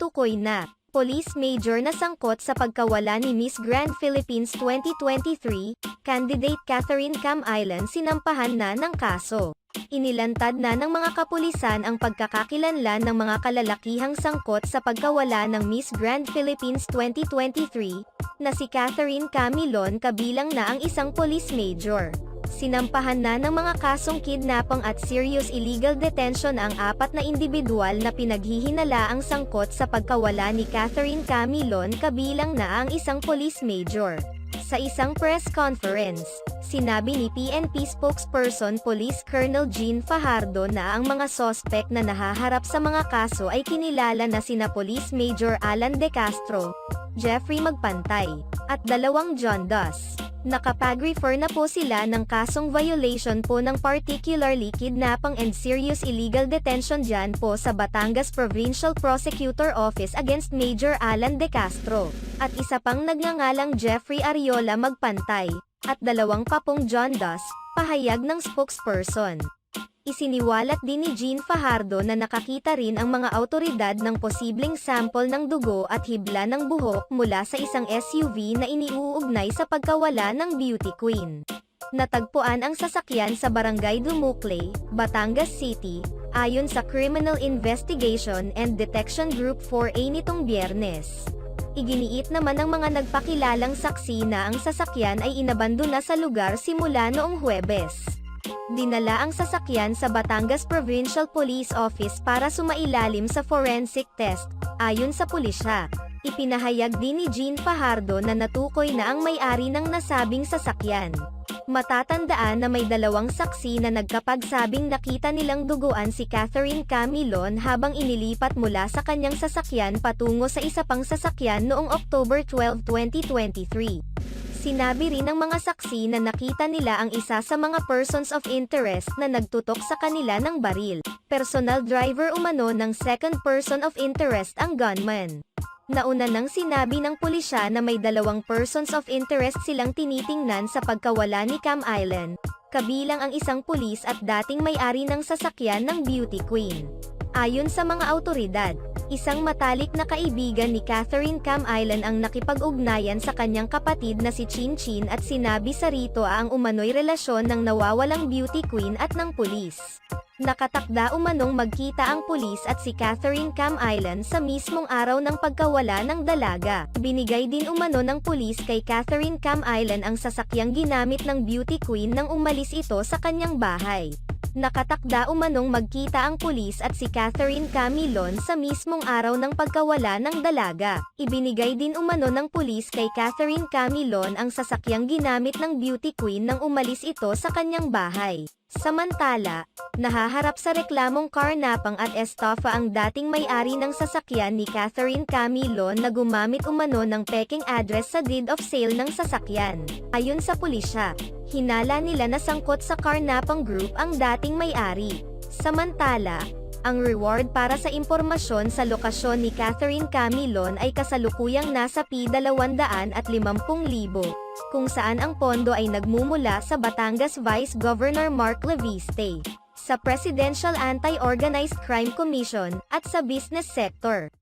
Tukoy na Police Major na sangkot sa pagkawala ni Miss Grand Philippines 2023, candidate Catherine Cam Island sinampahan na ng kaso. Inilantad na ng mga kapulisan ang pagkakakilanlan ng mga kalalakihang sangkot sa pagkawala ng Miss Grand Philippines 2023, na si Catherine Camilon kabilang na ang isang police major. Sinampahan na ng mga kasong kidnapang at serious illegal detention ang 4 na individual na pinaghihinalaang sangkot sa pagkawala ni Catherine Camilon kabilang na ang isang police major. Sa isang press conference, sinabi ni PNP spokesperson Police Colonel Jean Fajardo na ang mga sospek na nahaharap sa mga kaso ay kinilala na sina Police Major Alan De Castro, Jeffrey Magpantay, at 2 John Dos. Nakapag-refer na po sila ng kasong violation po ng particularly kidnapping and serious illegal detention dyan po sa Batangas Provincial Prosecutor Office against Major Alan De Castro, at isa pang nagngangalang Jeffrey Ariola Magpantay, at 2 pa pong John Dos, pahayag ng spokesperson. Isiniwalat din ni Jean Fajardo na nakakita rin ang mga awtoridad ng posibleng sample ng dugo at hibla ng buhok mula sa isang SUV na iniuugnay sa pagkawala ng beauty queen. Natagpuan ang sasakyan sa Barangay Dumucle, Batangas City, ayon sa Criminal Investigation and Detection Group 4A nitong Biyernes. Iginiit naman ng mga nagpakilalang saksi na ang sasakyan ay inabandona sa lugar simula noong Huwebes. Dinala ang sasakyan sa Batangas Provincial Police Office para sumailalim sa forensic test, ayon sa pulisya. Ipinahayag din ni Jean Fajardo na natukoy na ang may-ari ng nasabing sasakyan. Matatandaan na may 2 saksi na nagkapagsabing nakita nilang duguan si Catherine Camilon habang inilipat mula sa kanyang sasakyan patungo sa isa pang sasakyan noong October 12, 2023. Sinabi rin ng mga saksi na nakita nila ang isa sa mga persons of interest na nagtutok sa kanila ng baril. Personal driver umano ng second person of interest ang gunman. Nauna nang sinabi ng pulisya na may 2 persons of interest silang tinitingnan sa pagkawala ni Cam Island, kabilang ang isang pulis at dating may-ari ng sasakyan ng beauty queen. Ayon sa mga awtoridad, isang matalik na kaibigan ni Catherine Cam Island ang nakipag-ugnayan sa kanyang kapatid na si Chin Chin at sinabi sa rito ang umano'y relasyon ng nawawalang beauty queen at ng pulis. Nakatakda umanong magkita ang pulis at si Catherine Cam Island sa mismong araw ng pagkawala ng dalaga. Binigay din umano ng pulis kay Catherine Cam Island ang sasakyang ginamit ng beauty queen nang umalis ito sa kanyang bahay. Nakatakda umanong magkita ang pulis at si Catherine Camilon sa mismong araw ng pagkawala ng dalaga. Ibinigay din umano ng pulis kay Catherine Camilon ang sasakyang ginamit ng beauty queen nang umalis ito sa kanyang bahay. Samantala, nahaharap sa reklamong karnapang at estafa ang dating may-ari ng sasakyan ni Catherine Camilon na gumamit umano ng peking address sa deed of sale ng sasakyan. Ayon sa pulisya, hinala nila na sangkot sa karnapang group ang dating may-ari. Samantala, ang reward para sa impormasyon sa lokasyon ni Catherine Camilon ay kasalukuyang nasa P250,000, kung saan ang pondo ay nagmumula sa Batangas Vice Governor Mark Leviste, sa Presidential Anti-Organized Crime Commission, at sa business sector.